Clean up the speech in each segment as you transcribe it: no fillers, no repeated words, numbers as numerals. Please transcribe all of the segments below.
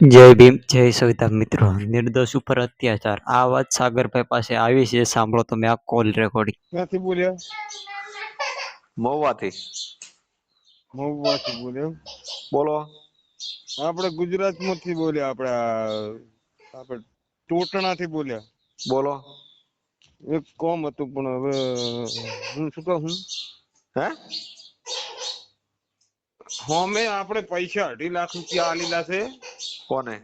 જય ભીમ જય સંવિધાન મિત્રો. નિર્દોષ ઉપર અત્યાચાર આ વાત સાગરભાઈ પાસે આવી છે. સાંભળો તમે આ કોલ રેકોર્ડિંગ. ક્યાંથી બોલ્યા? મહુવાથી. મહુવાથી બોલ્યા. બોલો. આપણે ગુજરાતમાંથી બોલ્યા. આપણે ટોટણાથી બોલ્યા. બોલો. એક કોમ હતું પણ હવે હું શું કહું, હે હોમે આપણે પૈસા 2.5 લાખ રૂપિયા આલેલા છે. કોને?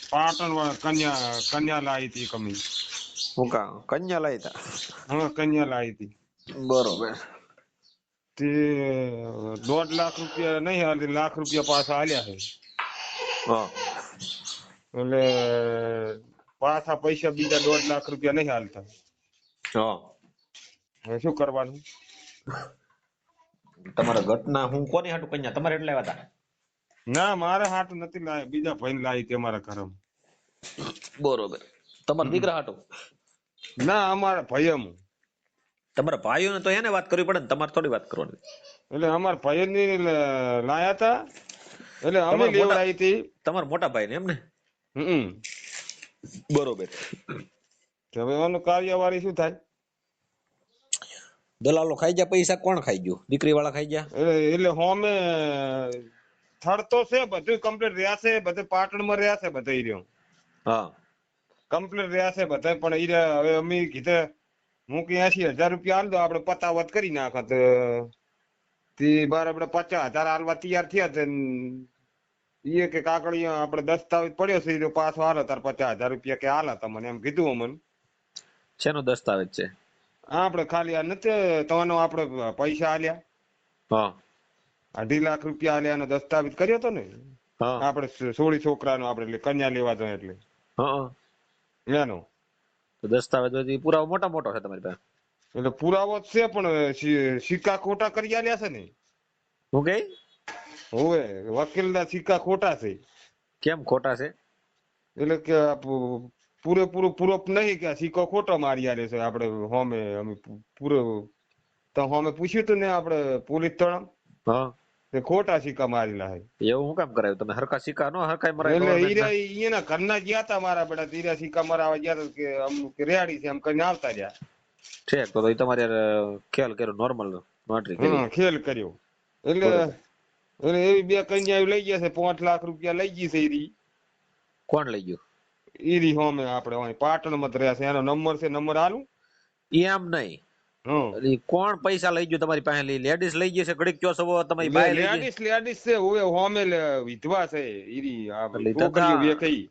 પાટણ કન્યા લાવી હતી કમી. હું કા કન્યા લાવી તા? હા, કન્યા લાવી હતી. બરોબર. તે 1.5 લાખ રૂપિયા નહીં હાલે, 1 લાખ રૂપિયા પાછા આલ્યા છે. હા. એટલે પાછા પૈસા બીજા 1.5 લાખ રૂપિયા નહીં હાલતા. હા. હવે શું કરવાનું? તમારા ઘટના હું કોની હાટુ કન્યા તમારે એટલે આવ્યા તા? ના, મારે હાટું નથી લાવી, બીજા ભાઈ લાવી હતી અમારા ઘરમાં. બરોબર. તમારા દીકરા હાટુ? ના, અમારા ભાઈ. તમારા ભાઈઓને તો એને વાત કરવી પડે ને, તમારે થોડી વાત કરવાની. એટલે અમારા ભાઈ ની લાયા હતા, એટલે અમે લેવડાવી હતી. તમારા મોટા ભાઈ ને એમ ને? બરોબર. હવે એનું કાર્યવાહી શું થાય? દલાલો ખાઈ ગયા પૈસા? કોણ ખાઈ ગયું? દીકરી વાળા ખાઈ ગયા? એટલે હોમે થડ તો છે, બધું કમ્પ્લીટ રહ્યા છે, બધે પાટણમાં રહ્યા છે, બધા રહ્યો. હા, કમ્પ્લીટ રહ્યા છે બધા, પણ હવે અમે કીધે હું કે 80,000 રૂપિયા આલ દો, આપણે પતાવત કરી નાખત. તે બરાબર 50,000 આલવા તૈયાર થયા છે. એ કે કાકડી આપણે દસ્તાવેજ પડ્યો છે, એ પાછો હાલો તાર 50,000 રૂપિયા કે હાલા તમને, એમ કીધું અમને. શેનો દસ્તાવેજ છે? આપણે ખાલી આ નથી તમારો આપણે પૈસા આલ્યા. હા, 2.5 લાખ રૂપિયા આલ્યા એનો દસ્તાવેજ કર્યો હતો ને હા, આપણે સોળી છોકરાનો, આપણે કન્યા લેવા જાય એટલે હા. એનો તો દસ્તાવેજ બધી પુરાવો મોટો છે તમારી પાસે? એટલે પુરાવો જ છે, પણ સિક્કા ખોટા કરી આલ્યા છે ને. હું કે હોવે, વકીલના સિક્કા ખોટા છે. કેમ ખોટા છે? એટલે કે પૂરેપૂરું પ્રૂફ નહીં કે સિક્કો ખોટો મારી આલે છે. આપણે હોમે અમે પૂરો તો હોમે પૂછ્યું તું ને આપણે પોલીસ તળમ, હા, તે ખોટા સિક્કા મારેલા છે. એવું હું કામ કરાયું? તમે હરખા સિક્કા નો હરખાઈ મરાય એટલે ગવર્નમેન્ટ? એના ઘરના ગયા તા મારા બેટા, હીરા સિક્કા મરાવા ગયા તા કે અમુક રેડી છે એમ કરીને આવતા રહ્યા. ઠીક, તો એ તમારે ખ્યાલ કર્યો, નોર્મલ નોટરી કરી? હા, ખેલ કર્યો. એટલે એવી બે કન્યા લઈ ગયા છે, 5 લાખ રૂપિયા લઈ ગઈ છે. કોણ લઈ ગયું? ઈરી હોમે આપણે પાટણમાં જ રહ્યા છે. એનો નંબર છે, નંબર હાલું? એમ નહીં. કોણ પૈસા લઈ ગયું તમારી પાસે? લેડીઝ લઈ ગઈ છે? ઘડીક કયો છો તમારી બાઈ લઈ ગઈ? લેડીઝ છે, હવે હોમે વિધવા છે. ઈરી એટલે છોકરીઓ વેખઈ.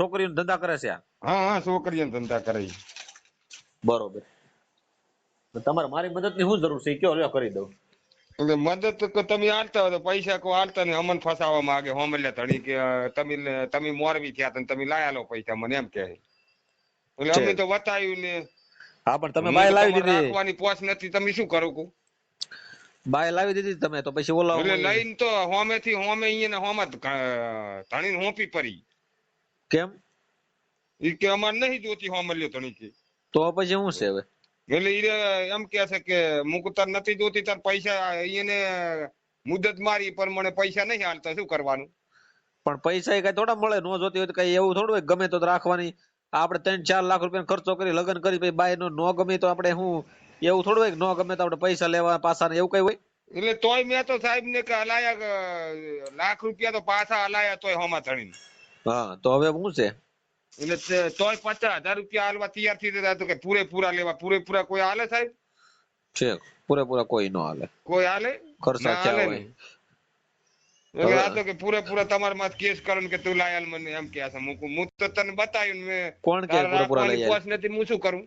છોકરીઓ ધંધા કરે છે? હા, છોકરીઓ ધંધા કરે. બરોબર. તમારે મારી મદદ ની શું જરૂર છે? કયો લ્યો, કરી દઉં. એટલે મદદ તમે આલતા હોય તો પૈસા કો આલતા ને અમન ફસાવા માંગે હોમલે ધણી કે તમે મોરવી થયા તમે લાયા લો પૈસા, મને એમ કહે. એટલે અમે તો બતાવ્યું ને. હા, પણ તમે બાય લાવી દીધી. રાખવાની પોચ નથી, તમે શું કરો કો? બાય લાવી દીધી તમે તો પછી ઓલા એટલે લઈને તો હોમે થી હોમે અહીંયા હોમાં ધણી હોપી પડી. કેમ? ઈ કે અમાર નહીં જોતી હોમલ્યો ધણી કે. તો પછી શું છે હવે? એટલે ઈ એમ કે છે કે મુક તાર નથી જોતી, તાર પૈસા એને મુદત મારી પણ મને પૈસા નહીં હાલતા, શું કરવાનું? પણ પૈસા કઈ થોડા મળે? નો જોતી હોય તો કઈ એવું થોડું હોય? ગમે તો રાખવાની. આપણે 3-4 લાખ રૂપિયા ખર્ચો કરી લગ્ન કરી, પછી બાય નો ગમે તો આપણે શું એવું થોડું હોય? નો ગમે તો આપણે પૈસા લેવા પાછા ને એવું કઈ હોય? એટલે તોય મેં તો સાહેબ ને કે હલાયા 1 લાખ રૂપિયા તો પાછા હલાયા તોય હોમાં ધણી. હા, તો હવે શું છે? એટલે તોય 50,000 રૂપિયા હાલવા તૈયાર થઈ જતા તો કે પૂરેપૂરા લેવા. પૂરેપૂરા કોઈ હાલે સાહેબ? છે પૂરેપૂરા કોઈ નો હાલે. કોઈ હાલે? ખર્ચા થયા હોય. એટલે આ તો કે પૂરેપૂરા તમારા માં કેસ કરો કે તું લાયાલ મને એમ કે છે. હું તો તને બતાવ્યું ને કોણ કે પૂરેપૂરા લઈ પોચ નથી, હું શું કરું?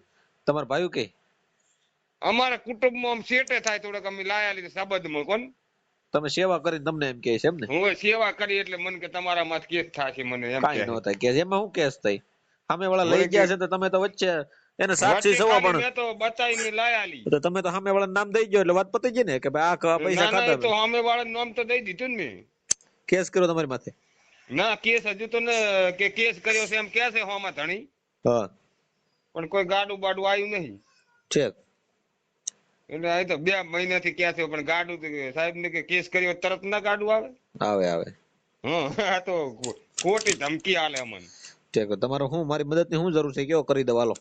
તમારા ભાઈ કે અમારા કુટુંબમાં આમ સેટે થાય થોડોક અમે લાયા સંબંધમાં. કોણ તમે સેવા કરી તમને એમ કે છે? એમ ને? હું સેવા કરી એટલે મને કે તમારા માં કેસ થશે, મને એમ કઈ ન થાય કે એમાં શું કેસ થઈ? સામે વાળા લઈ ગયા છે તો તમે તો વચ્ચે એને સાક્ષી છો, પણ મેં તો બતાવીને લાયાલી. તો તમે તો સામે વાળા નામ દઈ ગયો એટલે વાત પતી ગઈ ને કે ભાઈ આ પૈસા ખાતા. તો સામે વાળા નામ તો દઈ દીધું ને મેં. કેસ કર્યો તમારી માથે? ના, કેસ હજુ તો ને કે કેસ કર્યો છે એમ કે છે હોમાં ધણી. હા, પણ કોઈ ગાડું બાડું આવ્યું નહીં. ઠીક. એટલે આ તો 2 મહિનાથી ક્યાં થયો, પણ ગાડું સાહેબ ને કે કેસ કર્યો તરત ના ગાડું આવે. આવે આવે. આ તો ખોટી ધમકી આલે અમને. ઠીક તમારે શું મારી મદદની શું જરૂર છે કયો કરી દો હાલો.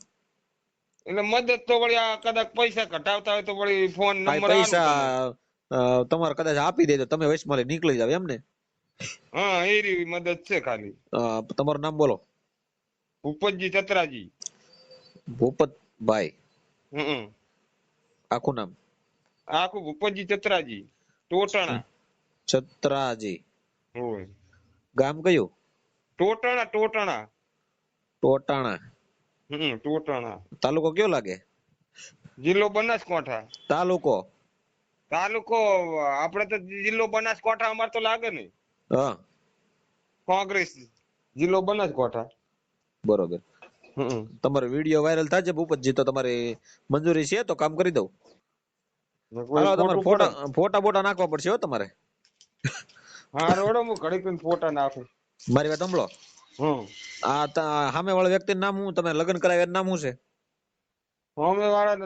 એટલે મદદ તો વળી આ કદાચ પૈસા ઘટાવતા હોય તો વળી ફોન આ નંબર પૈસા તમારે કદાચ આપી દે તો તમે વચમાં નીકળી જાવ એમ ને. હા એ રી મદદ છે ખાલી. તમારું નામ બોલો. ભૂપતજી ચતરાજી. ભૂપતભાઈ હમ આખું નામ? આખું ભૂપતજી ચતરાજી ટોટાણા. છત્રાજી. હોય ગામ કયું? ટોટાણા ટોટાણા. ટોટાણા. ટોટાણા. તાલુકો કયો લાગે? જિલ્લો બનાસકાંઠા. તાલુકો? તાલુકો આપડે તો જિલ્લો બનાસકાંઠા અમાર તો લાગે ને. હા કોંગ્રેસ જિલ્લો બનાસકાંઠા. બરોબર. તમારો વિડીયો વાયરલ થાય છે ભૂપતજી તો તમારી મંજૂરી છે તો કામ કરી દઉં. હાલો તમારે ફોટા બોટા નાખવા પડશે હો તમારે. હા રોડો હું ઘડી કરીને ફોટા નાખું. મારી વાત સાંભળો. આ સામે વાળા વ્યક્તિનું નામ શું? તમે લગ્ન કરાવ્યા એનું નામ શું છે? સામે વાળા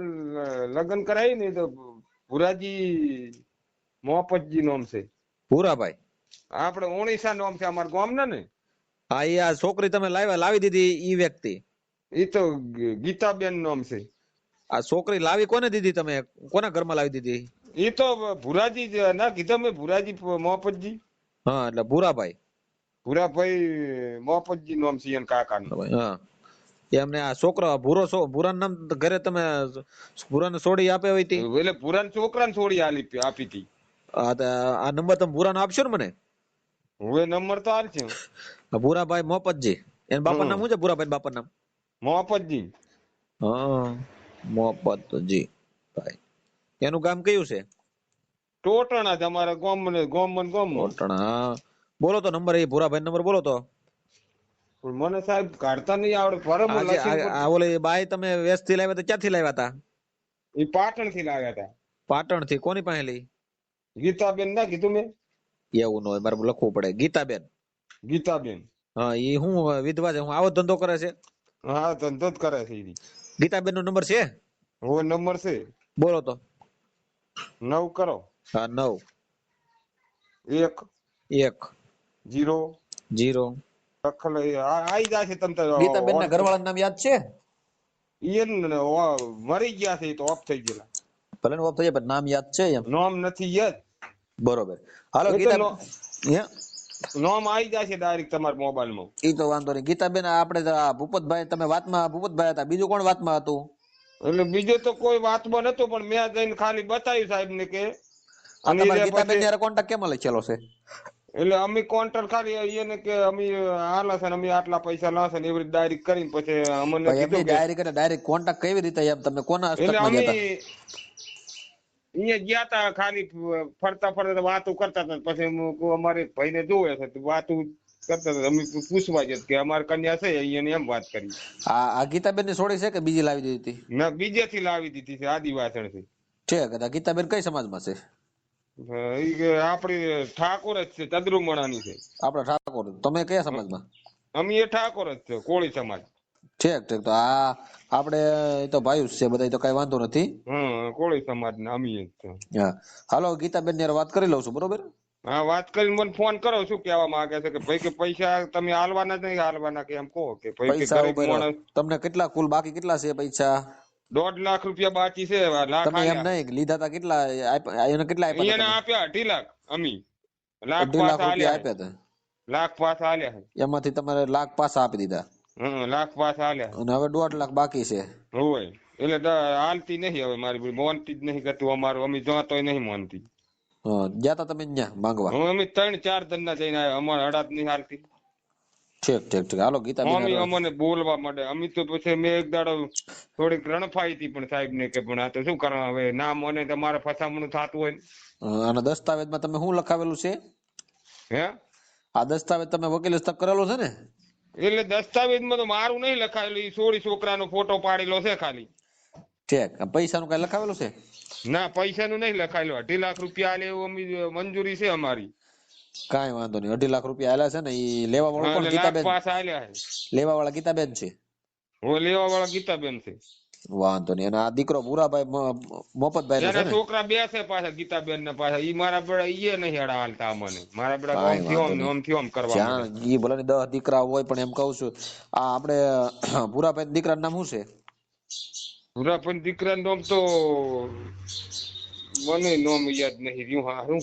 લગ્ન કરાવી ને તો ભુરાજી મોહપતજી નામ છે. ભૂરાભાઈ? આપડે ઓણીસા નામ છે અમારા ગામ ને. હા એ આ છોકરી તમે લાવી દીધી ઈ વ્યક્તિ? એ તો ગીતાબેન નામ છે. આ છોકરી લાવી કોને દીધી તમે? કોના ઘરમાં લાવી દીધી? એ તો ભુરાજી ના કીધા મેં ભુરાજી મોહપતજી. હા એટલે ભૂરાભાઈ. ભુરાભાઈ મોહપતજી નામ છે એના કાકાનું. હા એમને આ છોકરો ભૂરાનું નામ ઘરે તમે ભૂરાને છોડી આપે હોય તી? એટલે ભુરાના છોકરાને છોડી આપી હતી. આ નંબર તમે ભૂરાનો આપશો ને મને? હવે નંબર તો હાલ છે. ભૂરાભાઈ મોહપતજી. એના બાપા નામ શું છે? ભૂરાભાઈ બાપા નામ? મોહપતજી. હા મોહપતજી ભાઈ. એનું ગામ કયું છે? ટોટાણા જ અમારા ગામ ટોટાણા. બોલો તો નંબર, એ ભૂરાભાઈ નંબર બોલો તો. મને સાહેબ કાઢતા નહીં આવડે. આ ઓલી બાઈ તમે વેસ્ટ થી લાવ્યા હતા, ક્યાંથી લાવ્યા હતા? એ પાટણ થી લાવ્યા હતા. પાટણ થી? કોની પાસે લઈ? ગીતાબેન ના કીધું મેં. એવું ન હોય, મારે લખવું પડે. ગીતાબેન? ગીતાબેન. હા એ હું વિધવા છે, હું આવો ધંધો કરે છે? હા ધંધો જ કરે છે. ગીતાબેન નો નંબર છે? હવે નંબર છે. બોલો તો. 9 કરો. હા 9 1 1 0 0. લખલ આઈ જશે તમ તો. ગીતાબેન ના ઘરવાળા નામ યાદ છે? મરી ગયા છે તો ઓફ થઈ ગયેલા. ભલે ઓફ થઈ જાય પણ નામ યાદ છે એમ? નામ નથી યાદ. બરોબર. હાલો ગીતાબેન. નામ આવી જશે ડાયરેક્ટ તમારા મોબાઈલ માં. ઈ તો વાંધો નહીં. ગીતાબેન આપણે ભૂપતભાઈ, તમે વાતમાં ભૂપતભાઈ હતા, બીજું કોણ વાતમાં હતું? એટલે બીજો તો કોઈ વાતમાં નતો, પણ મેં જઈને ખાલી બતાવ્યું સાહેબ ને કે ગીતાબેન યાર કોન્ટેક્ટ કેમ લખેલો છે? એટલે અમે કોન્ટ્રાક્ટ ખાલી એને કે અમે હાલા છે ને અમે આટલા પૈસા લાવશે ને એવી રીતે ડાયરેક્ટ કરીને પછી અમને કીધું કે ડાયરેક્ટ કોન્ટેક્ટ કેવી રીતે એમ તમે કોના એટલે હસ્તકમાં અમે ગયા હતા? અહીંયા ગયા તા ખાલી ફરતા ફરતા વાતો કરતા હતા. પછી અમારે ભાઈને જોવે છે તો વાતો કરતા હતા. અમે પૂછવા જ કે અમારે કન્યા છે અહીંયા એમ વાત કરી. આ ગીતાબેન ની છોડી છે કે બીજી લાવી દીધી હતી? ના બીજેથી લાવી દીધી છે, આદિવાસણ થી. છે ગીતાબેન કઈ સમાજમાં છે? આપડી ઠાકોર જ છે, ચદ્રુમણાની છે. આપડા ઠાકોર. તમે કયા સમાજમાં? અમે એ ઠાકોર જ છે, કોળી સમાજ. ઠીક ઠીક. તો આ આપણે તો ભાઈ છે બધા, તો કઈ વાંધો નથી. કોળી સમાજ ના અમે જ છે. હા હાલો ગીતાબેન ની વાત કરી લઉં છું. બરોબર? હા વાત કરીને મને ફોન કરો. શું કહેવા માંગે છે કે ભાઈ કે પૈસા તમે હાલવાના નહીં હાલવાના કે એમ કહો કે ભાઈ કે ગરીબ માણસ. તમને કેટલા કુલ બાકી કેટલા છે પૈસા? 1.5 લાખ રૂપિયા બાકી છે. તમે એમ નહીં લીધા હતા કેટલા? એને કેટલા આપ્યા? એને આપ્યા 2.5 લાખ. અમે લાખ રૂપિયા આપ્યા હતા. લાખ પાછા આલ્યા છે. એમાંથી તમારે લાખ પાછા આપી દીધા? લાખ પાછા આલ્યા. અને હવે 1.5 લાખ બાકી છે? હોય એટલે હાલતી નહીં. હવે મારી મોનતી જ નહીં કરતું અમારું. અમે જોતોય નહીં મોનતી. ગયા તા તમે ત્યાં માંગવા? અમે 3-4 ધંધા જઈને આવ્યા. અમારે હડાત નહીં હાલતી. ઠીક ઠીક ઠીક. હાલો ગીતાબેન અમને બોલવા માટે અમે તો પછી મેં એક દાડો થોડીક રણફાઈ હતી પણ સાહેબ ને કે પણ આ તો શું કરવા હવે ના મને તમારે ફસામણું થતું હોય. અને દસ્તાવેજમાં તમે શું લખાવેલું છે? હે આ દસ્તાવેજ તમે વકીલ હસ્તક કરેલો છે ને? એટલે દસ્તાવેજમાં તો મારું નહીં લખાયેલું. ઈ સોળી છોકરાનો ફોટો પાડેલો છે ખાલી. ઠીક. પૈસાનું કઈ લખાવેલું છે? ના પૈસાનું નહીં લખાયેલું. 2.5 લાખ રૂપિયા આલે એવું મંજૂરી છે અમારી. કાંઈ વાંધો નહીં. 2.5 લાખ રૂપિયા આલ્યા છે ને? ઈ લેવા વાળું કોણ? ગીતાબેન. પાછા આલ્યા છે. લેવા વાળા ગીતાબેન છે? લેવા વાળા ગીતાબેન છે. વાંધો નહીં. અને આ દીકરો ભૂરાભાઈ મોપતભાઈ નો છે એના ને? છોકરા બે છે પાછા ગીતાબેન ના પાછા ઈ મારા બેડા ઈ નહીં હેડા હાલતા મને મારા બેડા ઓમ કાંઈ થી ઓમ વાંધો ને નહીં. ઓમ થી ઓમ કરવા જ્યાં મળે. ઈ ભલે 10 દીકરા હોય પણ એમ કહું છું આ આપણે ભૂરાભાઈ દીકરાનું નામ શું છે? ભૂરાપન દીકરા નામ તો મને નામ યાદ નહીં રહ્યું હારું.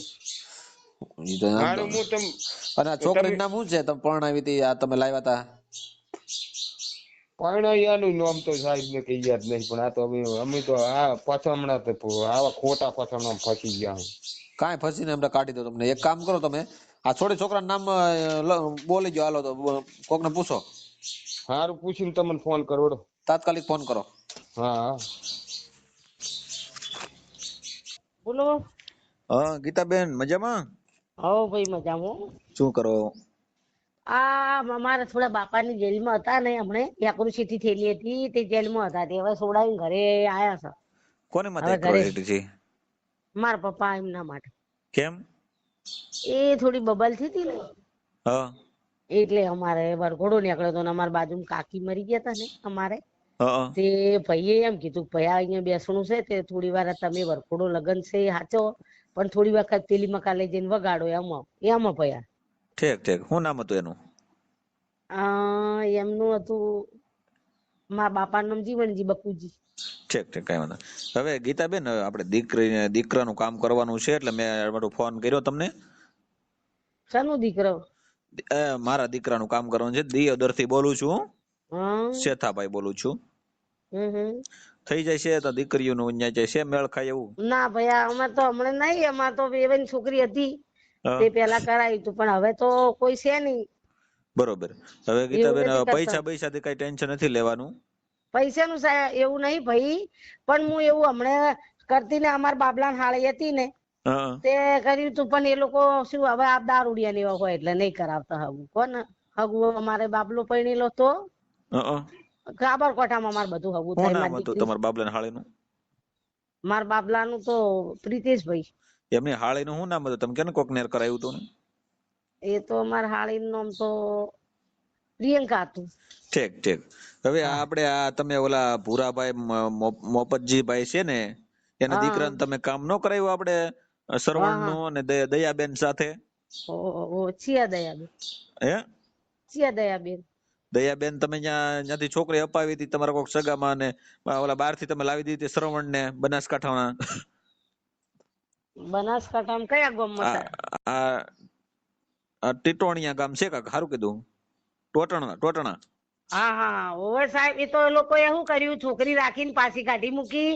ઈ તો નામ હારું હું તમ અને આ છોકરીનું નામ શું છે તમે પરણાવી હતી આ તમે લાવ્યા હતા? પરણૈયાનું નામ તો સાહેબ ને કઈ યાદ નહીં પણ આ તો અમે તો આ પછામણા તો આવા ખોટા પછામણા ફસી ગયા. કાંઈ ફસીને એમને કાઢી દો. તમને એક કામ કરો, તમે આ છોકરાનું નામ બોલી ગયો. હાલો તો કોકને પૂછો, હારું પૂછીને તમને ફોન કરો. તાત્કાલિક ફોન કરો. હા બોલો. હા ગીતાબેન મજામાં? હો ભાઈ મજામાં. શું કરો? આ અમારા થોડા બાપાની જેલમાં હતા ને, હમણે એક્રુસિટી થયેલી હતી તે જેલમાં હતા, તે હવે છોડાવીને ઘરે આયા છે. કોને હવે માટે ઘરે. એક્રોસિટી છે? મારા પપ્પા એમના માટે. કેમ? એ થોડી બબલ થઈ હતી ને હા એટલે અમારે વરઘોડો નીકળ્યો હતો ને અમારા બાજુમાં કાકી મરી ગયા હતા ને અમારે, હા તે ભાઈએ એમ કીધું ભૈયા અહીંયા બેસણું છે તે થોડી વાર તમે વરઘોડો લગન છે એ હાચો પણ થોડી વખત પેલી મકા લઈ જઈને વગાડો એમાં ભૈયા. ઠીક ઠીક. શું નામ હતું એનું? એમનું હતું મારા બાપાનું નામ જીવનજી બકુજી. ઠીક ઠીક, કઈ વાંધો નહીં. હવે ગીતાબેન આપણે દીકરાનું કામ કરવાનું છે એટલે મેં ફોન કર્યો તમને. શાનો દીકરો? મારા દીકરાનું કામ કરવાનું છે. દિયોદર થી બોલું છું. હમ શેઠાભાઈ બોલું છું. હમ. થઈ જાય છે તો દીકરીઓનું ન્યા જાય છે મેળ ખાય એવું? ના ભૈયા અમાર તો હમણાં નહીં, અમાર તો એવાની છોકરી હતી હા. તે પેલા કરાવી હતું પણ હવે તો કોઈ છે નહીં. બરોબર. હવે ગીતાબેન નથી કરતા. પૈસાથી કઈ ટેન્શન નથી લેવાનું. પૈસાનું એવું નહીં ભાઈ, પણ હું એવું હમણાં કરતી ને અમારા બાબલા હાળી હતી ને હા તે કર્યું હતું પણ એ લોકો શું હવે આ દારૂડિયા ને એવા હોય એટલે નહીં કરાવતા હગું. કોણ હગું? અમારે બાબલો પરણેલો તો હા. સાબરકોઠામાં અમારે બધું હગું શું થાય. નામ મારી હતું દીકરી તમારા બાબલા હાળીનું? મારા બાબલાનું તો પ્રિતેશભાઈ. એમની હાળીનું શું નામ હતું? તમે કેને કોક નેર કરાયું હતું ને? એ તો અમારા હાળીનું નામ તો પ્રિયંકા હતું. ઠીક ઠીક. હવે આપણે આ તમે ઓલા ભૂરાભાઈ મોપતજીભાઈ છે ને એના હા. દીકરાને તમે કામ ન કરાયું આપણે શ્રવણ નું અને દયાબેન સાથે? ચિયા દયાબેન. હે ચિયા દયાબેન. દયાબેન તમે ત્યાંથી છોકરી અપાવી હતી તમારા કોક સગામાં ને ઓલા બહાર થી તમે લાવી દીધી શ્રવણ ને બનાસકાંઠાના? બનાસકાંઠામાં કયા ગામમાં થાય? આ ટીટોણિયા ગામ છે કાક? સારું કીધું. ટોટણા. હા હા ઓવર સાહેબ, એ તો એ લોકોએ શું કર્યું, છોકરી રાખીને પાછી કાઢી મૂકી.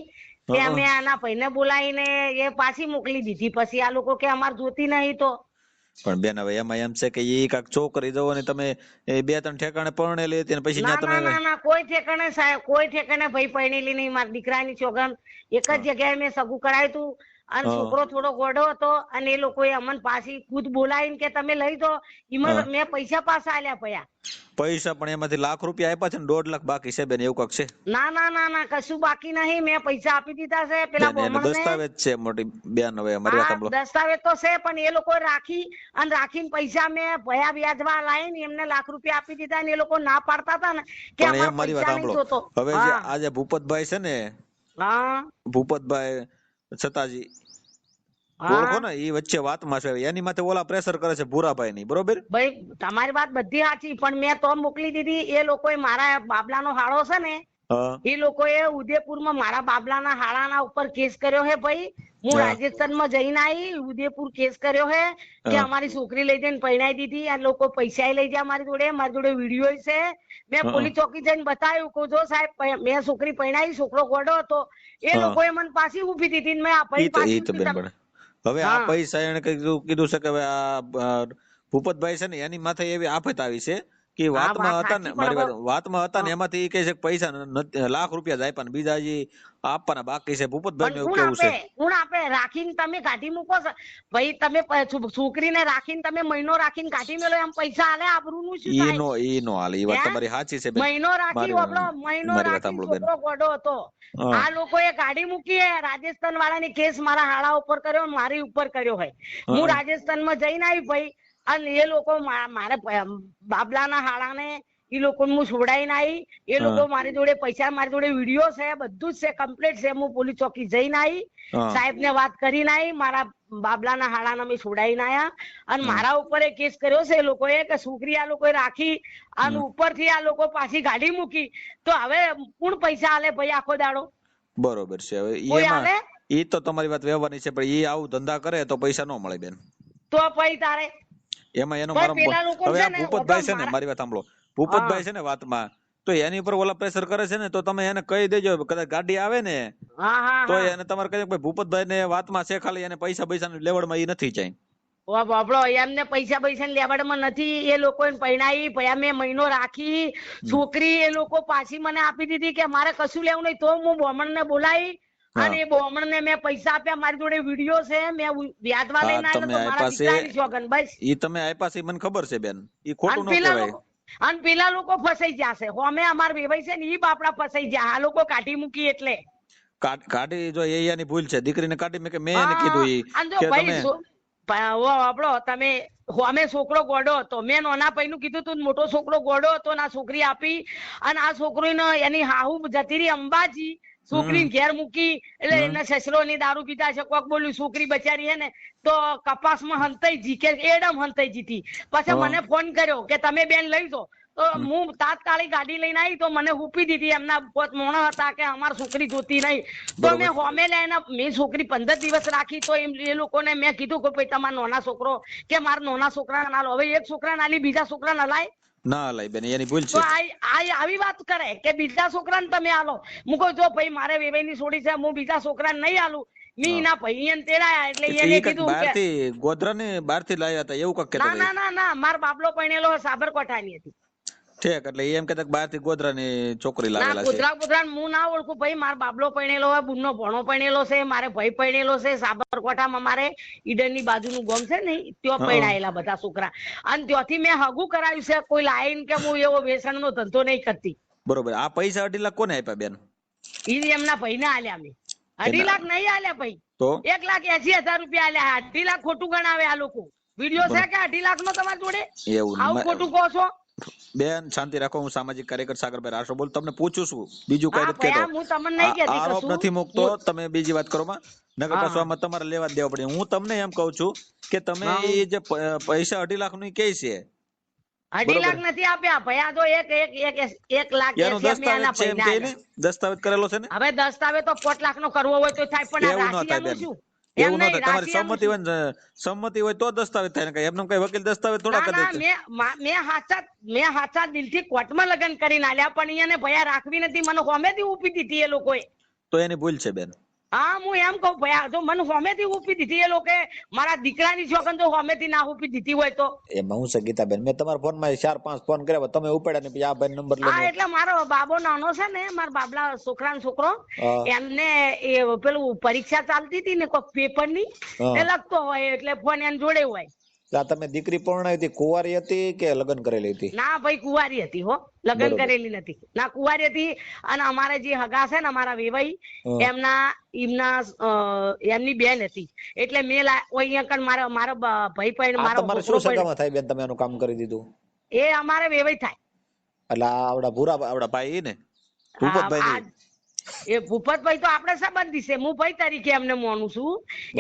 તે હા. અમે આના ભાઈને બોલાવીને એ પાછી મોકલી દીધી. પછી આ લોકો કે અમારે જોતી નહીં તો. પણ બેન હવે એમાં એમ છે કે ઈ કાક છોકરી જવો ને તમે 2-3 ઠેકાણે પરણેલી હતી ને પછી ના ત્યાં ના તમે ના કોઈ ઠેકાણે સાહેબ, કોઈ ઠેકાણે ભાઈ પરણેલી નહીં. મારા દીકરાની છોકરાને એક જ જગ્યાએ મેં સગું કરાયું હતું અને હા. છોકરો થોડો ગોડો હતો અને એ લોકોએ અમને પાછી ખુદ બોલાવીને કે તમે લઈ દો. એમાં હા. મેં પૈસા પાછા આલ્યા પયા. પૈસા પણ એમાંથી લાખ રૂપિયા આપ્યા છે ને 1.5 લાખ બાકી છે બેન, એવું કાક છે. ના ના ના ના કશું બાકી નહીં, મેં પૈસા આપી દીધા છે પેલા બેન એનો બોમણને. દસ્તાવેજ છે મોટી બેન. હવે મારી વાત હા સાંભળો. દસ્તાવેજ તો છે પણ એ લોકો રાખી અને રાખીને પૈસા મેં ભયા વ્યાજવા લાવીને એમને લાખ રૂપિયા આપી દીધા ને એ લોકો ના પાડતા હતા ને કે પણ અમારે એમ મારી વાત પૈસા નહીં સાંભળો. જોતો. હવે જે હા આજે ભૂપતભાઈ છે ને, હા ભૂપતભાઈ છતાજી હા ઓળખો ને, ઈ વચ્ચે વાતમાં છે એની માથે ઓલા પ્રેશર કરે છે ભૂરાભાઈ ની. બરોબર? ભાઈ તમારી વાત બધી સાચી પણ મેં તો મોકલી દીધી. એ લોકોએ મારા બાબલાનો હાળો છે ને હા એ લોકોએ ઉદયપુરમાં મારા બાબલાના હાળાના ઉપર કેસ કર્યો હે ભાઈ. હું હા. રાજસ્થાનમાં જઈને આવી, ઉદયપુર કેસ કર્યો હે કે હા. અમારી છોકરી લઈ જઈને પરણાઈ દીધી. આ લોકો પૈસા લઈ જાય મારી જોડે વિડીયો છે. મેં હા. પોલીસ ચોકી જઈને બતાવ્યું કે જો સાહેબ મેં છોકરી પરણાવી, છોકરો ગોડો હતો. એ હા. લોકોએ મને પાછી ઉભી દીધી ને મેં આ ભાઈ ઈ તો પાછી બેન ઊભી બને. હવે આ હા. પૈસા એને કીધું છે કે હવે આ ભૂપતભાઈ છે ને એની માથે એવી આફત આવી છે કે હા, વાતમાં વાત હતા ને, સાચી મારી પણ વાતમાં હતા ને એમાંથી ઈ કહે છે કે પૈસા લાખ રૂપિયા જ આપ્યા ને બીજા હજી આપવાના બાકી છે. ભૂપતભાઈ પણ નું કોણ કેવું છે? આપે? કોણ આપે? રાખીને તમે કાઢી મૂકો છો ભાઈ. તમે છોકરીને રાખીને તમે મહિનો રાખીને કાઢી મેલો એમ પૈસા આલે? આબરૂનું શું થાય? ઈ નો હાલે. ઈ વાત હે? તમારી સાચી છે બેન. મહિનો રાખી વાપરો, મહિનો મારી વાત રાખી સાંભળો બેન. છોકરો ગોડો હતો. હા. આ લોકોએ ગાડી મૂકી હે. રાજસ્થાન વાળાની કેસ મારા હાડા ઉપર કર્યો, મારી ઉપર કર્યો હોય. હું હા. રાજસ્થાનમાં જઈને આવી ભાઈ અને એ લોકો મારે બાબલાના હાડાને ઈ લોકો હું છોડાઈને આવી, એ લોકો મારી જોડે પૈસા, મારી જોડે વિડીયો છે, બધું જ છે, કમ્પ્લીટ છે. હું પોલીસ ચોકી જઈને આવી, સાહેબ ને વાત કરીને આવી, મારા બાબલાના હાડાના મેં છોડાઈને આયા, અને મારા ઉપર કેસ કર્યો છે એ લોકોએ કે છોકરી આ લોકોએ રાખી અને ઉપરથી આ લોકો પાછી ગાડી મૂકી. તો હવે કોણ પૈસા આલે ભાઈ આખો દાડો? બરોબર છે. હવે કોઈ એમાં આલે? ઈ તો તમારી વાત વ્યવહારની છે, પણ ઈ આવું ધંધા કરે તો પૈસા ન મળે બેન. તો પછી તારે એમાં એનો ભાઈ મારો પેલા લોકો હવે છે આ ને, ભૂપતભાઈ છે ને, મારા- મારી વાત સાંભળો, ભૂપતભાઈ છે ને વાતમાં, તો એની ઉપર ઓલા પ્રેશર કરે છે ને, તો તમે એને કહી દેજો, કદાચ ગાડી આવે ને હા હા તો હા એને તમારે કહી ભાઈ ભૂપતભાઈ ને વાતમાં છે, ખાલી એને પૈસા લેવડમાં ઈ નથી ચાઈ. બાબડો એમને પૈસા લેવાડમાં નથી. એ લોકો પૈણાઈ ભયા મેં મહિનો રાખી છોકરી, એ લોકો પાછી મને આપી દીધી કે મારે કશું લેવું નહીં. તો હું બોમણ ને બોલાવી અને એ બોમણ ને મેં પૈસા આપ્યા. મારી જોડે વિડીયો છે, મેં વ્યાજવા લઈને આવેલો તો મારા દીકરાની શોગન બસ. ઈ તમે આપ્યા છે મને ખબર છે બેન, ઈ ખોટું ન અને પેલા કહેવાય. લોકો અને પેલા લોકો ફસાઈ જશે. અમે અમાર વેવાઈ છે ને ઈ બાપડા ફસાઈ ગયા. આ લોકો કાઢી મૂકી એટલે કાઢી જો એની ભૂલ છે, દીકરીને કાઢી મેં એને કીધું ઈ કે તમે આપડો તમે અમે છોકરો ગોડો હતો, મેં નાના ભાઈ નું કીધું તું, મોટો છોકરો ગોડો હતો ને આ છોકરી આપી, અને આ છોકરીને એની હાહુ જતી રહી અંબાજી, છોકરી ઘેર મૂકી. એટલે એને સસરો ની દારૂ પીતા છે, કોક બોલ્યું, છોકરી બચારી હે ને તો કપાસમાં હંતાઈ જી કે એડમ હંતાઈ જીતી. પછી મને ફોન કર્યો કે તમે બેન લઈ જાઓ. તો હું તાત્કાલિક ગાડી લઈને આવી તો મને હુપી દીધી. એમના મોણો હતા કે અમાર છોકરી જોતી નહીં. તો મેં હોમે લઈને મેં છોકરી 15 દિવસ રાખી. તો એ લોકોને મેં કીધું કે ભાઈ તમારા નાના છોકરો કે મારા નાના છોકરા ના લો. હવે એક છોકરા ના લી બીજા છોકરા ના લાય ના લઈ બેન, એની ભૂલ છે. તો આવી વાત કરે કે બીજા છોકરાને તમે આલો. હું કહું જો ભાઈ મારે વેવાઈની છોડી છે, હું બીજા છોકરાને નહીં આલું. મી ના ભાઈ એને તેડાયા એટલે એને કીધું કે બહારથી ગોધરા ને બહારથી લાવ્યા હતા એવું કઈક કહેતા. ના ના ના માર બાબલો પરણેલો સાબરકાંઠાની હતી. ઠીક, એટલે એમ કહેતા કે બહારથી ગોધરાની છોકરી લાવેલા છે. ગોધરા હું ના ઓળખું ભાઈ. મારો બાબલો પરણેલો હોય, બુનનો ભણો પરણેલો છે, મારે ભાઈ પરણેલો છે સાબરકાંઠામાં. મારે ઈડરની બાજુનું ગામ છે ને ત્યાં પરણાયેલા બધા છોકરા. અને ત્યાંથી મેં હગું કરાવ્યું છે. કોઈ લાઈન કે હું એવો વ્યસનનો ધંધો નહીં કરતી. બરોબર. આ પૈસા 2.5 લાખ કોને આપ્યા બેન? ઈ એમના ભાઈને આલ્યા મેં. 2.5 લાખ નહીં આલ્યા ભાઈ, તો 1,80,000 રૂપિયા આલ્યા. 2.5 લાખ ખોટું ગણાવે આ લોકો. વિડીયો છે કે 2.5 લાખ નો તમારી જોડે? એવું આવું ખોટું કહો છો બેન? શાંતિ રાખો. હું સામાજિક કાર્યકર સાગરભાઈ રાઠોડ બોલ. તમને પૂછું છું, બીજું કઈ નથી કહેતો. હું તમને નહીં કહેતી આરોપ નથી મૂકતો. તમે બીજી વાત કરો માં, નકર પાછું આમાં તમારે લેવા દેવા પડે. હું તમને એમ કહું છું કે તમે એ જે પૈસા 2.5 લાખ નું કે છે, 2.5 લાખ નથી આપ્યા ભાઈ. આ તો 1 લાખ દસ્તાવેજ કરેલો છે ને. હવે દસ્તાવેજ તો 5 લાખ નો કરવો હોય તો થાય, પણ એવું ન થાય બેન, શું? એવું ન થાય. તમારી સંમતિ હોય તો દસ્તાવેજ થાય ને. કઈ એમને કઈ વકીલ દસ્તાવેજ થોડા કરી દે. મેં હાચા દિલથી કોર્ટમાં લગ્ન કરીને આલ્યા, પણ એને ભયા રાખવી નથી. મને હોમેથી ઉપી દીધી એ લોકોએ. તો એની ભૂલ છે બેન. હા હું એમ કહું ભયા, જો મને હોમેથી ઉપી દીધી એ લોકો. મારા દીકરાની છોકન જો હોમેથી ના ઉપી દીધી હોય તો એમાં હું છે ગીતાબેન, મેં તમારા ફોન માં 4-5 ફોન કર્યા, તમે ઉપાડ્યા ને પછી આ ભાઈ નંબર લઈને. હા એટલે મારો બાબો નાનો છે ને, મારા બાબલા છોકરાનો છોકરો, એમને એ પેલું પરીક્ષા ચાલતી હતી ને કોઈ પેપર ની, એ લખતો હોય એટલે ફોન એને જોડે હોય. તમે દીકરી પરણાવી હતી, કુંવારી હતી કે લગ્ન કરેલી હતી? ના ભાઈ કુંવારી હતી હો, લગ્ન કરેલી નથી. ના કુંવારી હતી. અને અમારે જે હગા છે ને અમારા વેવાઈ, એમની બેન હતી. એટલે મેં અહીંયા મારો ભાઈ પણ મારો છોકરો પણ થાય બેન. તમે એનું કામ કરી દીધું. એ અમારે વેવાઈ થાય. એટલે આવડા ભાઈ ને ભૂપતભાઈ, એ ભૂપતભાઈ તો આપણે સંબંધી છે. હું ભાઈ તરીકે એમને માનું છું.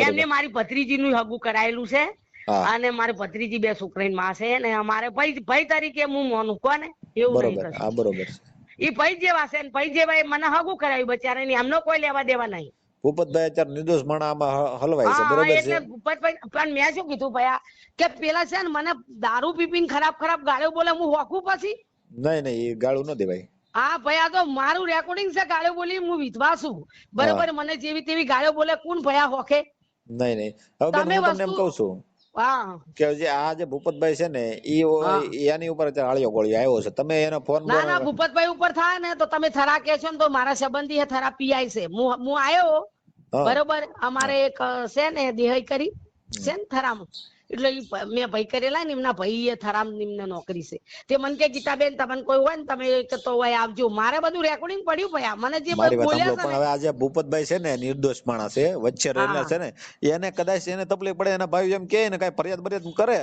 એમને મારી ભત્રીજી નું હગું કરાયેલું છે. અને મારે ભત્રીજી 2 છોકરાની માં છે ને અમારે ભાઈ તરીકે હું માનું. કોને એવું નહીં કરું. બરોબર. ઈ ભાઈ જેવા છે ને ભાઈ જેવા મને હગું કરાવ્યું બચારા ની. એમનો કોઈ લેવા દેવા નહીં. ભૂપતભાઈ અત્યારે નિર્દોષ માણસમાં હલવાય છે. બરોબર છે. એટલે ભૂપતભાઈ પણ મેં શું કીધું ભયા કે પેલા છે ને મને દારૂ પીપીને ખરાબ ગાળ્યો બોલે, હું હોકું પછી? નહીં એ ગાળું ન દેવાય. હા ભાઈ આ તો મારું રેકોર્ડિંગ છે. ગાળ્યો બોલી હું વિધવા છું બરોબર. મને જેવી તેવી ગાળ્યો બોલે કોણ ભયા હોકે? નહીં હવે હું તમને એમ કહું છું કે જે આ જે ભૂપતભાઈ છે ને એની ઉપર આળિયો ગોળિયો આવ્યો છે. તમે એનો ફોન ના ભૂપતભાઈ ઉપર થાય ને તો તમે થરા કે છો ને તો મારા સંબંધી હે થરા પીઆઈ છે. હું આવ્યો બરોબર. અમારે એક છે ને દેહાઈ કરી છે ને થરામાં, એટલે મેં ભાઈ કરેલા ને એમના ભાઈ એ થરામ એમને નોકરી છે તે મને કે ગીતાબેન તમને કોઈ હોય ને તમે તો હોય આવજો મારે બધું રેકોર્ડિંગ પડ્યું ભયા મને જે મારી વાત બોલ્યા સાંભળો છે પણ ને હવે આજે ભૂપતભાઈ છે ને નિર્દોષ માણસ છે, વચ્ચે રહેલા છે ને, એને કદાચ એને તકલીફ પડે એના ભાઈ એમ કે ને કઈ ફરિયાદ બરિયાદ કરે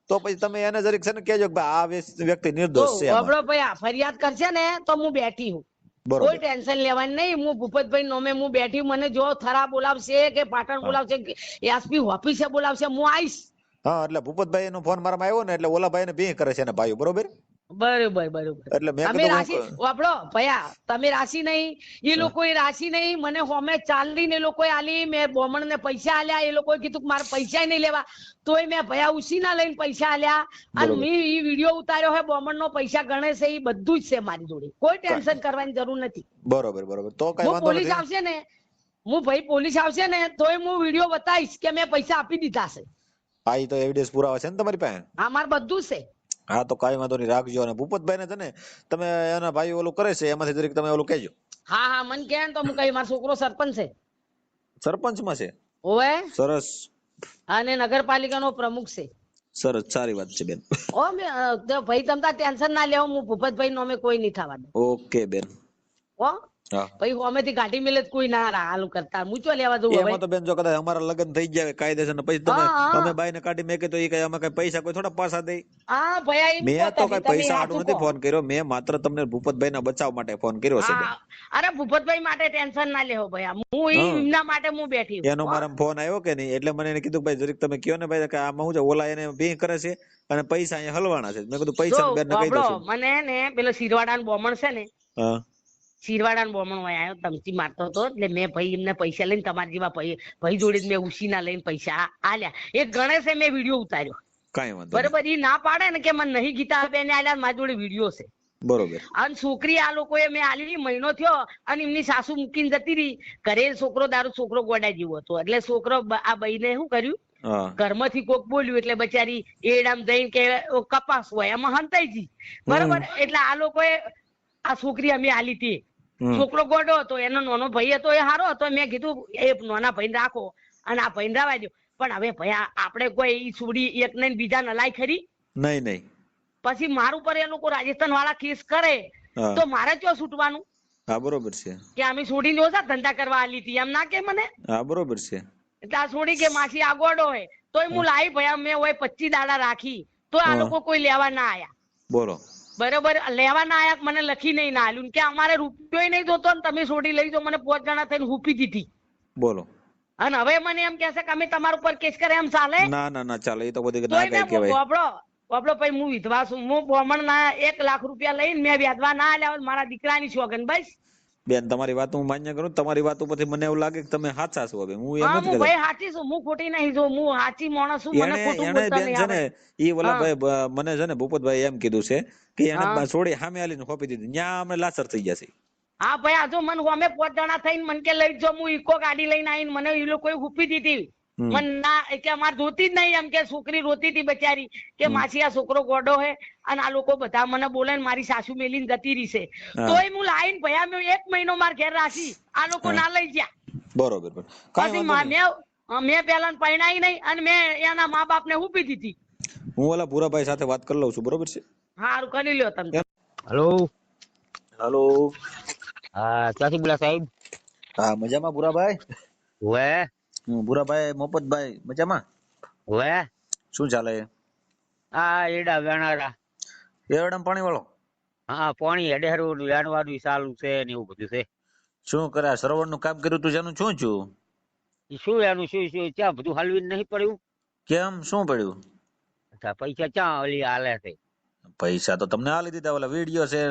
તો પછી તમે એને જરીક છે ને કહેજો કે ભાઈ આ વ્યક્તિ તો નિર્દોષ છે એમાં. વાપરો ભયા ફરિયાદ કરશે ને તો હું બેઠી હું કોઈ બરોબર. ટેન્શન લેવાની નહીં હું ભૂપતભાઈ નોમે હું બેઠી મને જો થરા બોલાવશે કે પાટણ બોલાવશે એસપી ઓફિસે બોલાવશે હું આવીશ. હા એટલે ભૂપતભાઈ નો ફોન મારામાં આવ્યો ને એટલે ઓલા ભાઈ ને ભી કરે છે એના ભાઈઓ, બરોબર. બરોબર બરોબર એટલે મેં અમે કીધું રાશિ વાપરો ભયા તમે રાશિ નહીં એ લોકોએ રાશિ નહીં મને હોમે ચાલીને એ લોકોએ આલી મેં બોમણ ને પૈસા આલ્યા એ લોકોએ કીધું કે મારે પૈસા નહીં લેવા તોય મેં ભયા ઉસીના લઈને પૈસા આલ્યા અને બરોબર. મેં ઈ વિડીયો ઉતાર્યો હે બોમણ નો પૈસા ગણે છે એ બધું જ છે મારી જોડે કોઈ ટેન્શન કરવાની જરૂર નથી. બરોબર બરોબર તો કઈ હું વાંધો પોલીસ નથી. આવશે ને હું ભાઈ પોલીસ આવશે ને તોય હું વિડીયો બતાવીશ કે મેં પૈસા આપી દીધા છે. હા ઈ તો એવિડન્સ પુરાવા છે ને તમારી પાસે. આ મારે બધું છે. હા તો કઈ વાંધો નહીં, રાખજો. અને ભૂપતભાઈ ને છે ને તમે એના ભાઈ ઓલું કરે છે એમાંથી જરીક તમે ઓલું કહેજો. હા હા મને કહે ને તો હું કઈ મારો છોકરો સરપંચ છે સરપંચ માં છે? ઓવે સરસ અને નગરપાલિકાનો પ્રમુખ છે. સરસ, સારી વાત છે બેન. ઓ ભાઈ તમતા ટેન્શન ના લેવો હું ભૂપતભાઈ નો અમે કોઈ નહીં થવા દે ઓકે બેન. હો હા ભાઈ હોમેથી ગાડી મિલે કોઈ ના હાલું કરતા હું ચો લેવા જવું એમાં તો બેન જો કદાચ અમારા લગ્ન થઈ જાય કાયદેસર ને પછી તમે હા, હા. અમે બાઈ ને કાઢી મેકે તો એ કઈ અમે કઈ પૈસા કોઈ થોડા પાછા દે. હા ભયા એમ મેં કહો તો તમે, કઈ તમે પૈસા સાચું હાટું નથી કહો. ફોન કર્યો, મેં માત્ર તમને ભૂપતભાઈ ના બચાવ માટે ફોન કર્યો છે બેન. હા, અરે ભૂપતભાઈ માટે ટેન્શન ના લેવો ભયા હું હા. એમના માટે હું બેઠી છું. એનો મારા ફોન આવ્યો કે નહીં એટલે મને એને કીધું ભાઈ જરીક તમે કયો ને ભાઈ કે આમાં હું છે ઓલા એને ભી કરે છે અને પૈસા અહીંયા હલવાના છે. મેં કીધું પૈસા જો બેન ને કહી બાબડો, દઉં. મને ને પેલો શિરવાડા બોમણ છે ને હા શિરવાડા બોમણ હોય આવ્યો ધમકી મારતો હતો એટલે મેં ભાઈ એમને પૈસા લઈને તમારા જેવા ભાઈ જોડે જ મેં ઉસીના લઈને પૈસા આલ્યા. એક ગણેશે મેં વિડીયો ઉતાર્યો કઈ વાંધો નહીં. બરોબર ઈ ના પાડે ને કે મને નહીં ગીતા બેને આલ્યા મારી જોડે વિડીયો છે બરોબર. અને છોકરી આ લોકોએ મેં આલી મહિનો થયો અને એમની સાસુ મૂકીને જતી રહી ઘરે. છોકરો દારૂ છોકરો ગોડા જેવો હતો એટલે છોકરો આ બઈને શું કર્યું હા ઘરમાંથી કોક બોલ્યું એટલે બચારી એડામ જઈને કે કપાસ હોય એમાં હંતાઈ ગઈ બરોબર. એટલે આ લોકોએ આ છોકરી અમે આલી હતી. છોકરો ગોડો હતો એનો નાનો ભાઈ હતો એ હારો હતો. મેં કીધું એ નાના ભાઈને રાખો અને આ ભાઈને રાવા દો પણ હવે ભાઈ આપણે કોઈ ઈ છોડી એક ને બીજા નલાય ખરી નહીં નહીં. પછી મારું પર એ લોકો રાજસ્થાન વાળા કેસ કરે હા. તો મારે ક્યાં છૂટવાનું હા બરોબર છે. કે અમે છોડીને ઓછા ધંધા કરવા આલી હતી એમ ના કે મને. હા બરોબર છે. એટલે આ છોડી કે માસી આ ગોડો હોય તોય હું લાવી ભયા મેં હોય 25 દાડા રાખી તો આ હા. લોકો કોઈ લેવા ના આયા બોલો. બરોબર. લેવા ના આયા મને લખી નહીં ના આલ્યું કે અમારે રૂપિયો નહીં જોતો ને તમે છોડી લઈ જો મને 5 જણા થઈને હુપી દીધી. બોલો. અને હવે મને એમ કહેશે કે અમે તમારા ઉપર કેસ કરે એમ ચાલે? ના ના ના ચાલે, એ તો બધી ના તોય કઈ મેં કહેવાય. બાપડો ભાઈ હું વિધવા છું. હું બ્રાહ્મણ ના 1 લાખ રૂપિયા લઈને મેં વ્યાજવા ના આલ્યા હોય મારા દીકરાની સોગન બસ. બેન તમારી વાત હું માન્ય કરું, તમારી વાત ઉપરથી મને એવું લાગે કે તમે સાચા છો. હવે હું એમ હા નથી હું કહેતો. ભાઈ સાચી છું હું ખોટી નહીં છું. હું સાચી માણસ છું. મને ખોટું એને બોલતા બેન નહીં છે ને આવડે. ઈ ઓલા હા. ભાઈ મને છે ને ભૂપતભાઈ એમ કીધું છે કે એને હા. છોડી સામે આલીને ખોપી દીધી, ન્યા અમે લાસર થઈ ગયા છે. હા ભાઈ આ જો મને અમે 5 જણા થઈને મને કે લઈ જો હું ઇકો ગાડી લઈને આવીને મને એ લોકોએ હુપી દીધી. મને ના કે અમારે જોતી જ નહીં એમ કે છોકરી રોતી હતી બચારી કે માસી આ છોકરો ગોડો હે અને આ લોકો બધા મને બોલે ને મારી સાસુ મેલીને જતી રહી છે. હા. તોય હું લાવીને ભયા મેં 1 મહિનો માર ઘેર રાખી આ લોકો હા. ના લઈ ગયા. બરોબર બરોબર. કાંઈ પછી વાંધો નહીં. મેં પેલા પરણાઈ નહીં અને મેં એના મા બાપ ને હુપી દીધી. હું ઓલા ભૂરાભાઈ સાથે વાત કરી લઉં છું, બરોબર છે? હારું કરી લ્યો તમે. હેલો. હાલો. હા ક્યાંથી બોલા સાહેબ? હા મજામાં ભૂરાભાઈ? વે ભૂરાભાઈ મોહમ્મદભાઈ મજામાં? વે શું ચાલે? આ એડા વેણારા. એવડમ પાણી વાળો? હા પાણી હેડેરું વેણવાનું ચાલુ છે ને એવું બધું છે. શું કરે? સરોવર નું કામ કર્યું તું જેનું શું છું? ઈ શું એનું શું ત્યાં બધું હલવી નહીં પડ્યું? કેમ શું પડ્યું? અચ્છા પૈસા ક્યાં ઓલી હાલે છે? પૈસા તો તમને આલી દીધા, ઓલા વિડીયો છે.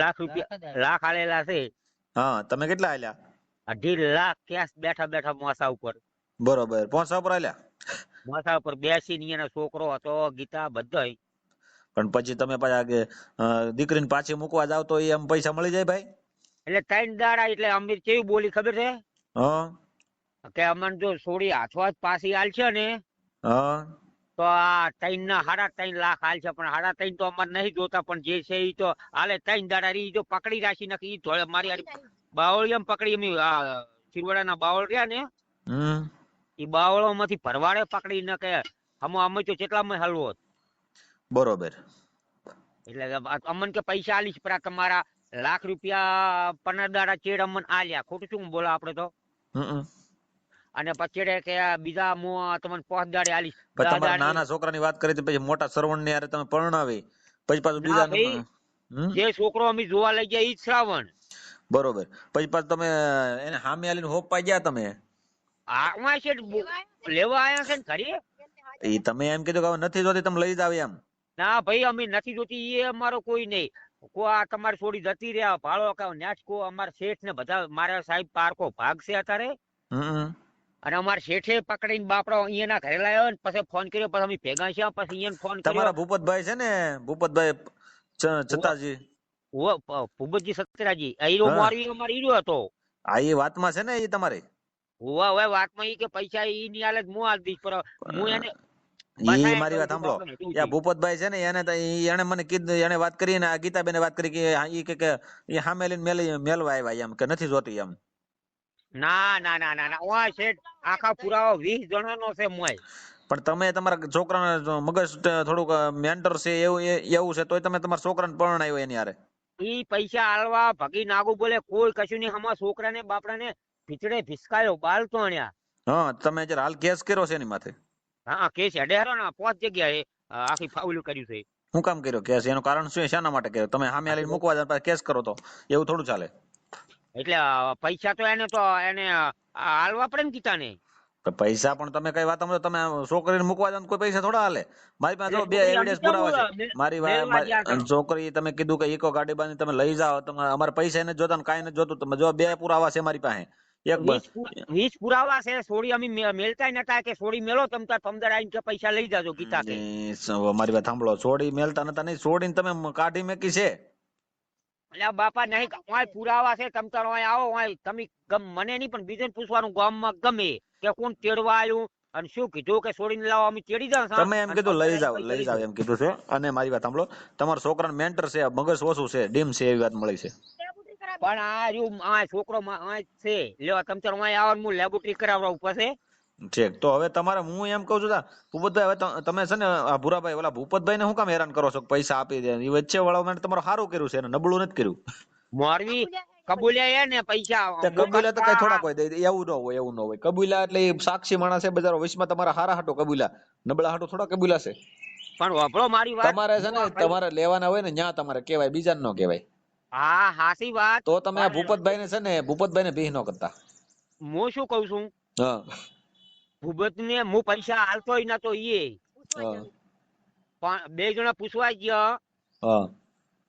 લાખ રૂપિયા લાખ આલેલા છે. હા તમે કેટલા આલ્યા? 2.5 લાખ કેશ બેઠા બેઠા મોસા ઉપર. બરોબર. 500 પર આલ્યા? મોસા ઉપર બેસીને એનો છોકરો હતો ગીતા બધાય. પણ પછી તમે પાછા કે દીકરીને પાછી મૂકવા જાવ તો એમ પૈસા મળી જાય ભાઈ? એટલે 3 દાડા એટલે અમીર કેવી બોલી ખબર છે હા કે અમને જો છોડી હાથો પાછી હાલ છે ને હા તો આ 3.5 લાખ હાલ છે પણ 3.5 તો અમારે નહીં જોતા પણ જે છે એ તો હાલે 3 દાડા રી જો પકડી રાખી નાખી ઈ મારી બાવળી એમ પકડી એમ શિરવાડાના બાવળ રહ્યા ને એ બાવળો માંથી ભરવાડે પકડીને કે અમે તો કેટલામાં હલવો હતો. બરોબર. એટલે અમને કે પૈસા આલીશ પણ આ તમારા લાખ રૂપિયા 15 દાડા ચેડ અમને આલ્યા. ખોટું શું બોલો આપણે તો. હમ. અને પછી કે આ બીજા તમને 5 દાડે આલીશ. પણ 10 તમારા દાડે. નાના છોકરાની વાત કરી તો પછી મોટા શ્રવણ ને યારે તમે પરણાવી પછી પાછું બીજા ના ભાઈ, હમ? જે છોકરો અમે જોવા લઈ ગયા ઈ જ શ્રાવણ. બરોબર. પછી પાછું તમે એને સામે આલીને હોપાઈ ગયા તમે. આમાં છે લેવા આયા છે ને ઘરે. એ તમે એમ કીધું કે હવે નથી જોતી તમે લઈ જાવ એમ. ના ભાઈ અમે નથી જોતી એ અમારો કોઈ નહીં. કો આ તમારી છોડી જતી રહ્યા ભાળો કે નેચકો અમારા શેઠ ને બધા મારા સાહેબ પારકો ભાગ છે અત્યારે. હમ. અને અમારા શેઠે પકડીને બાપડો અહીંયાના ઘરે લાવ્યો ને પછી ફોન કર્યો પછી અમે ભેગા છે પછી અહીંયા ફોન તમારા કર્યો. ભૂપતભાઈ છે ને ભૂપતભાઈ છતાજી. ભૂપતજી સત્યરાજી હીરો હા. મારવી અમારો હીરો હતો. આ એ વાતમાં છે ને એ તમારે હોવા હવે વાતમાં ઈ કે પૈસા ઈ ની હાલે હું આલ દઈશ પણ હું એને ઈ મારી વાત સાંભળો. યા ભૂપતભાઈ છે ને એને તો એને મને કીધું એને વાત કરી ને આ ગીતાબેને વાત કરી કે ઈ કે એ સામે લઈને મેલવા આવ્યા એમ કે નથી જોતી એમ. ના ના ના ના ના ઓય શેઠ આખા પુરાવા 20 જણાનો છે મોય. પણ તમે તમારા છોકરાને મગજ થોડુંક મેન્ટર છે એવું છે તોય તમે તમારા છોકરાને પરણાવ્યો એની હારે. ઈ પૈસા આલવા ભગી નાગુ બોલે કોઈ કશું નહીં. હમા છોકરાને બાપડાને ભીતડે ભિસકાયો બાલ તો અણ્યા. હા તમે જરા હાલ કેસ કર્યો છે એની માથે. હા કેસ હેડેરો ને 5 જગ્યાએ આખી ફાઉલું કર્યું છે. શું કામ કર્યો કેસ? એનું કારણ શું છે? શાના માટે કર્યો? તમે સામે આલીને મૂકવા જાવ પછી કેસ કરો તો એવું થોડું ચાલે. એટલે પૈસા તો એને હાલવા પડે ને કીતાને. તો પૈસા પણ તમે કઈ વાત સમજો. તમે છોકરીને મૂકવા જાવ કોઈ પૈસા થોડા હાલે. મારી પાસે જો 2 એવિડન્સ પુરાવા છે. મારી છોકરી તમે કીધું કે ઇકો ગાડી બાંધી તમે લઈ જાઓ તમે અમારે પૈસા નથી જોતા ને કાંઈ નથી જોતું. તમે જો 2 પુરાવા છે મારી પાસે. એક 20 પુરાવા છે. સોડી અમે મેલતા નતા કે સોડી મેલો તમ તાર પમદાર આવીને કે પૈસા લઈ જાજો ગીતા કે. મારી વાત સાંભળો. છોડી મેલતા નતા નહીં. છોડીને તમે કાઢી મેકી છે. એટલે બાપા નહીં ઓય પુરાવા છે. તમ તાર ઓય આવો ઓય તમે મને નહીં પણ બીજાને પૂછવાનું ગામમાં ગમે કે કોણ તેડવા આવ્યું અને શું કીધું કે છોડીને લાવો અમે તેડી જાવ. તમે એમ કીધું લઈ જાવ એમ કીધું છે. અને મારી વાત સાંભળો તમારા છોકરાને મેન્ટર છે મગજ ઓછું છે ડીમ છે એવી વાત મળી છે. પણ આ જો આ છોકરો છે લ્યો તમ તાર ઓય આવો હું લેબોરેટરી કરાવવા ઉપર છે. ઠીક તો હવે તમારે હું એમ કઉ છું ભૂપતભાઈ હવે તમે છે ને આ ભૂરાભાઈ ઓલા ભૂપતભાઈ ને શું કામ હેરાન કરો છો? પૈસા આપી દે એ વચ્ચે વાળા માટે તમારું સારું કર્યું છે એને નબળું નથી કર્યું. મોરવી કબૂલ્યા ને પૈસા કબૂલા તો કઈ થોડા કોઈ દે એવું ન હોય. કબૂલા એટલે એ સાક્ષી માણસ છે બજારો વિશ્વમાં તમારા હારા હાટો કબૂલા નબળા હાટો થોડા કબૂલા છે. પણ વાપરો મારી વાત. તમારે છે ને તમારે લેવાના હોય ને ન્યા તમારે કહેવાય બીજાને ન કહેવાય. હા હાસી વાત. તો તમે આ ભૂપતભાઈ ને છે ને ભૂપતભાઈ ને ભીહ ન કરતા. હું શું કઉ છું હા ભૂપત ને હું પૈસા હાલતો ના તો ઈએ બે જણા પૂછવા ગયા હા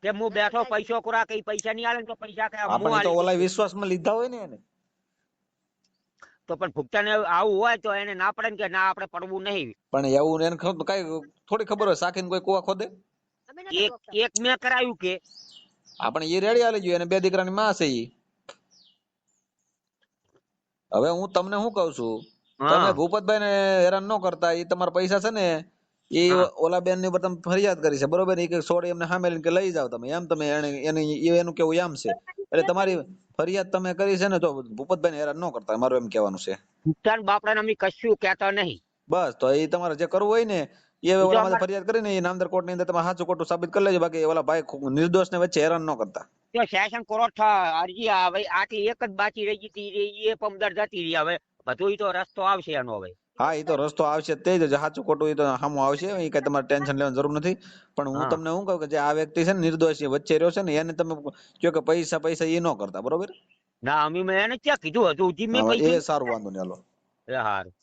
કે હું બેઠો પૈસો કરા કે પૈસા નહીં આલે તો પૈસા કે આપણે તો ઓલા વિશ્વાસમાં લીધા હોય ને એને. તો પણ ભૂખતા ને આવું હોય તો એને ના પડે ને કે ના આપણે પડવું નહીં. પણ એવું એને કઈ થોડી ખબર હોય સાખીને કોઈ કુવા ખોદે. એક મેં કરાયું કે આપણે એ રેડી આલી ગયું એને 2 દીકરાની માં છે ઈ. હવે હું તમને શું કઉ છું તમે ભૂપતભાઈ ને હેરાન ન કરતા. એ તમારા પૈસા છે ને એ ઓલા બેન ની ઉપર તમે ફરિયાદ કરી છે બરોબર. એ કે છોડી એમને સામે લઈને કે લઈ જાવ તમે એમ તમે એનું કેવું એમ છે. એટલે તમારી ફરિયાદ તમે કરી છે ને તો ભૂપતભાઈ ને હેરાન ન કરતા મારું એમ કહેવાનું છે. ભૂખતા બાપડા અમે કશું કહેતા નહીં. બસ તો એ તમારે જે કરવું હોય ને એ ઓલા ફરિયાદ કરીને એ નામદાર કોર્ટ ની અંદર તમે સાચું ખોટું સાબિત કરી લેજો. બાકી ઓલા ભાઈ નિર્દોષ ને વચ્ચે હેરાન ન કરતા. તો સેશન કોર્ટ અરજી આવે આટલી એક જ બાકી રહી ગઈ એ પમદાર જતી રહી. હવે બધું તો રસ્તો આવશે એનો. હવે હા એ તો રસ્તો આવશે તે જ સાચું ખોટું એ તો સામું આવશે. એ કઈ તમારે ટેન્શન લેવાની જરૂર નથી. પણ હું તમને શું કહું કે જે આ વ્યક્તિ છે ને નિર્દોષ વચ્ચે રહ્યો છે ને એને તમે કહો કે પૈસા એ ન કરતા બરોબર. ના અમે મેં એને ક્યાં કીધું હજુ મેં પૈસા એ સારું વાંધો નહીં હાલો. હારું.